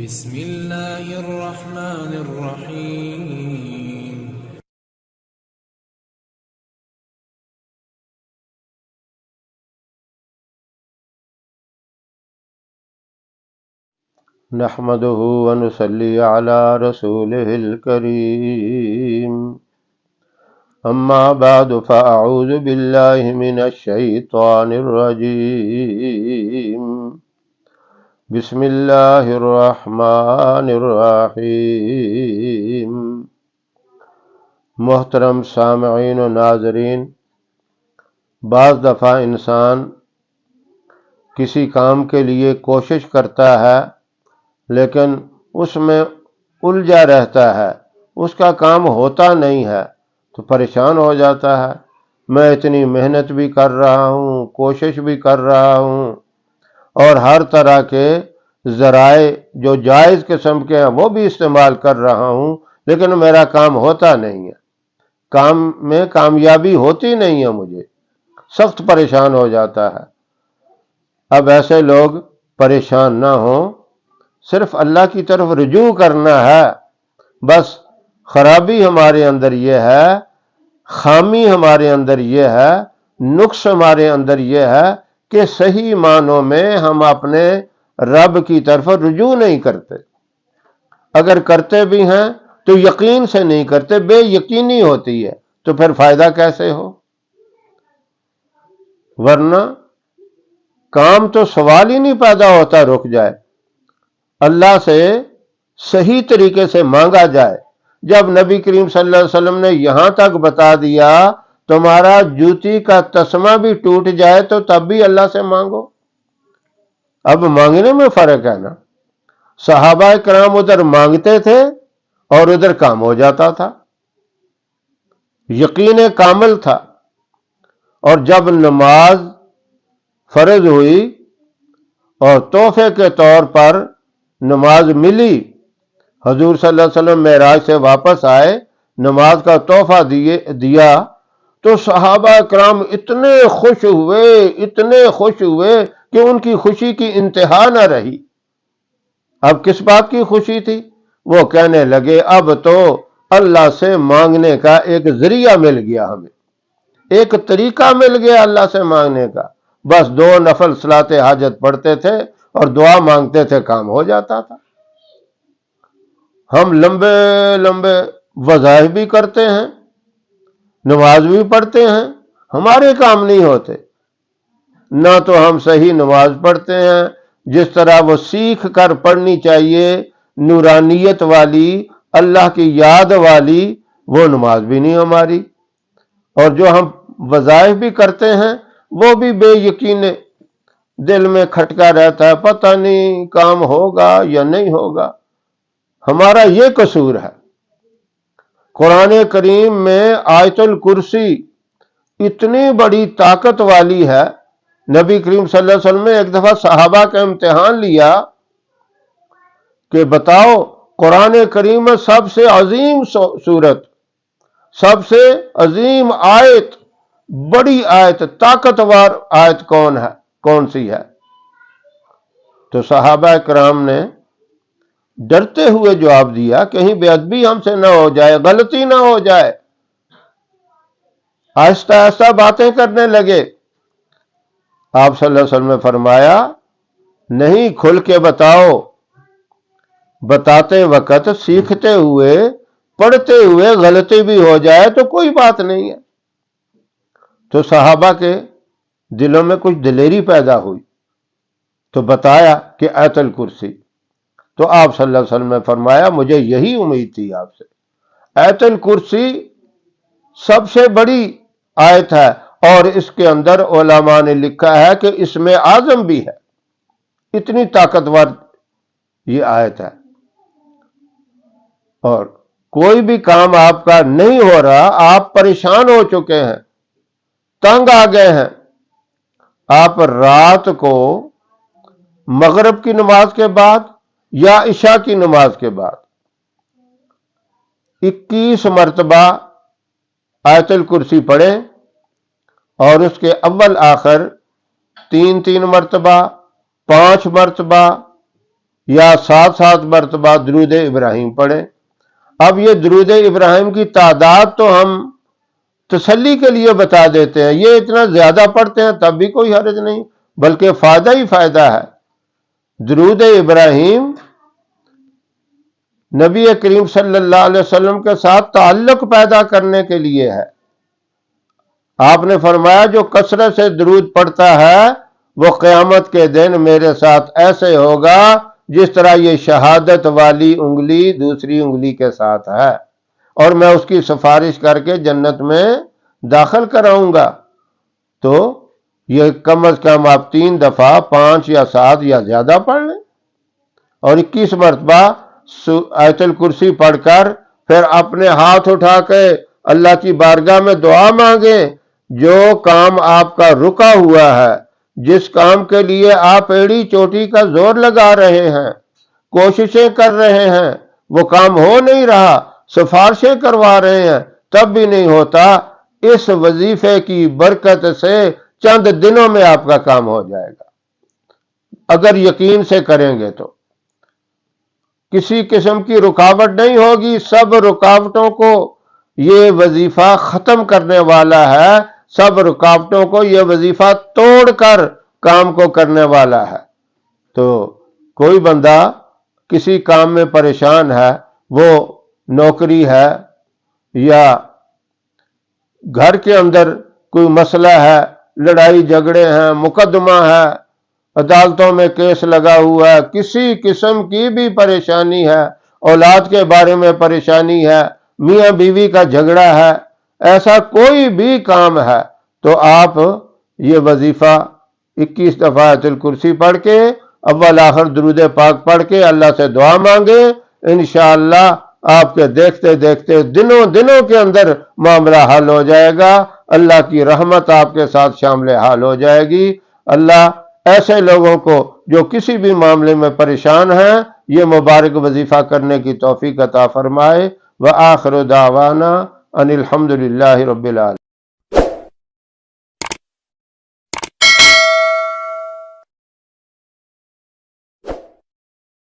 بسم الله الرحمن الرحيم. نحمده ونصلي على رسوله الكريم. أما بعد فأعوذ بالله من الشيطان الرجيم. بسم الله الرحمن الرحیم. محترم سامعین و ناظرین، بعض دفعہ انسان کسی کام کے لیے کوشش کرتا ہے لیکن اس میں الجھا رہتا ہے، اس کا کام ہوتا نہیں ہے تو پریشان ہو جاتا ہے۔ میں اتنی محنت بھی کر رہا ہوں، کوشش بھی کر رہا ہوں اور ہر طرح کے ذرائع جو جائز قسم کے ہیں وہ بھی استعمال کر رہا ہوں، لیکن میرا کام ہوتا نہیں ہے، کام میں کامیابی ہوتی نہیں ہے، مجھے سخت پریشان ہو جاتا ہے۔ اب ایسے لوگ پریشان نہ ہوں، صرف اللہ کی طرف رجوع کرنا ہے۔ بس خرابی ہمارے اندر یہ ہے، خامی ہمارے اندر یہ ہے، نقص ہمارے اندر یہ ہے کہ صحیح معنوں میں ہم اپنے رب کی طرف رجوع نہیں کرتے۔ اگر کرتے بھی ہیں تو یقین سے نہیں کرتے، بے یقینی ہوتی ہے، تو پھر فائدہ کیسے ہو؟ ورنہ کام تو سوال ہی نہیں پیدا ہوتا رک جائے، اللہ سے صحیح طریقے سے مانگا جائے۔ جب نبی کریم صلی اللہ علیہ وسلم نے یہاں تک بتا دیا تمہارا جوتی کا تسمہ بھی ٹوٹ جائے تو تب بھی اللہ سے مانگو۔ اب مانگنے میں فرق ہے نا، صحابہ کرام ادھر مانگتے تھے اور ادھر کام ہو جاتا تھا، یقین کامل تھا۔ اور جب نماز فرض ہوئی اور تحفے کے طور پر نماز ملی، حضور صلی اللہ علیہ وسلم معراج سے واپس آئے، نماز کا تحفہ دیا تو صحابہ کرام اتنے خوش ہوئے کہ ان کی خوشی کی انتہا نہ رہی۔ اب کس بات کی خوشی تھی؟ وہ کہنے لگے اب تو اللہ سے مانگنے کا ایک ذریعہ مل گیا، ہمیں ایک طریقہ مل گیا اللہ سے مانگنے کا۔ بس 2 نفل صلاۃ حاجت پڑھتے تھے اور دعا مانگتے تھے، کام ہو جاتا تھا۔ ہم لمبے وظائف بھی کرتے ہیں، نماز بھی پڑھتے ہیں، ہمارے کام نہیں ہوتے۔ نہ تو ہم صحیح نماز پڑھتے ہیں جس طرح وہ سیکھ کر پڑھنی چاہیے، نورانیت والی، اللہ کی یاد والی، وہ نماز بھی نہیں ہماری۔ اور جو ہم وظائف بھی کرتے ہیں وہ بھی بے یقینے، دل میں کھٹکا رہتا ہے، پتہ نہیں کام ہوگا یا نہیں ہوگا۔ ہمارا یہ قصور ہے۔ قرآن کریم میں آیت الکرسی اتنی بڑی طاقت والی ہے۔ نبی کریم صلی اللہ علیہ وسلم نے ایک دفعہ صحابہ کا امتحان لیا کہ بتاؤ قرآن کریم میں سب سے عظیم سورت، سب سے عظیم آیت، بڑی آیت، طاقتور آیت کون سی ہے؟ تو صحابہ کرام نے ڈرتے ہوئے جواب دیا کہیں بے ادبی ہم سے نہ ہو جائے، غلطی نہ ہو جائے۔ آہستہ آہستہ باتیں کرنے لگے۔ آپ صلی اللہ علیہ وسلم نے فرمایا نہیں، کھل کے بتاؤ، بتاتے وقت سیکھتے ہوئے پڑھتے ہوئے غلطی بھی ہو جائے تو کوئی بات نہیں ہے۔ تو صحابہ کے دلوں میں کچھ دلیری پیدا ہوئی تو بتایا کہ آیت الکرسی۔ تو آپ صلی اللہ علیہ وسلم نے فرمایا مجھے یہی امید تھی آپ سے۔ آیت الکرسی سب سے بڑی آیت ہے اور اس کے اندر علماء نے لکھا ہے کہ اس میں اعظم بھی ہے، اتنی طاقتور یہ آیت ہے۔ اور کوئی بھی کام آپ کا نہیں ہو رہا، آپ پریشان ہو چکے ہیں، تنگ آ گئے ہیں، آپ رات کو مغرب کی نماز کے بعد یا عشاء کی نماز کے بعد 21 مرتبہ آیت الکرسی پڑھیں اور اس کے اول آخر 3 مرتبہ، 5 مرتبہ یا 7 مرتبہ درود ابراہیم پڑھیں۔ اب یہ درود ابراہیم کی تعداد تو ہم تسلی کے لیے بتا دیتے ہیں، یہ اتنا زیادہ پڑھتے ہیں تب بھی کوئی حرج نہیں، بلکہ فائدہ ہی فائدہ ہے۔ درود ابراہیم نبی کریم صلی اللہ علیہ وسلم کے ساتھ تعلق پیدا کرنے کے لیے ہے۔ آپ نے فرمایا جو کثرت سے درود پڑھتا ہے وہ قیامت کے دن میرے ساتھ ایسے ہوگا جس طرح یہ شہادت والی انگلی دوسری انگلی کے ساتھ ہے، اور میں اس کی سفارش کر کے جنت میں داخل کراؤں گا۔ تو یہ کم از کم آپ 3 دفعہ 5 یا 7 یا زیادہ پڑھ لیں، اور 21 مرتبہ آیت الکرسی پڑھ کر پھر اپنے ہاتھ اٹھا کے اللہ کی بارگاہ میں دعا مانگیں۔ جو کام آپ کا رکا ہوا ہے، جس کام کے لیے آپ ایڑی چوٹی کا زور لگا رہے ہیں، کوششیں کر رہے ہیں، وہ کام ہو نہیں رہا، سفارشیں کروا رہے ہیں تب بھی نہیں ہوتا، اس وظیفے کی برکت سے چند دنوں میں آپ کا کام ہو جائے گا اگر یقین سے کریں گے تو۔ کسی قسم کی رکاوٹ نہیں ہوگی، سب رکاوٹوں کو یہ وظیفہ ختم کرنے والا ہے، سب رکاوٹوں کو یہ وظیفہ توڑ کر کام کو کرنے والا ہے۔ تو کوئی بندہ کسی کام میں پریشان ہے، وہ نوکری ہے یا گھر کے اندر کوئی مسئلہ ہے، لڑائی جھگڑے ہیں، مقدمہ ہے، عدالتوں میں کیس لگا ہوا ہے، کسی قسم کی بھی پریشانی ہے، اولاد کے بارے میں پریشانی ہے، میاں بیوی کا جھگڑا ہے، ایسا کوئی بھی کام ہے تو آپ یہ وظیفہ 21 دفعہ آیت الکرسی پڑھ کے اول آخر درود پاک پڑھ کے اللہ سے دعا مانگے، انشاءاللہ آپ کے دیکھتے دیکھتے دنوں کے اندر معاملہ حل ہو جائے گا، اللہ کی رحمت آپ کے ساتھ شامل حال ہو جائے گی۔ اللہ ایسے لوگوں کو جو کسی بھی معاملے میں پریشان ہیں یہ مبارک وظیفہ کرنے کی توفیق عطا فرمائے۔ وآخر دعوانا ان الحمد للہ رب العالمین۔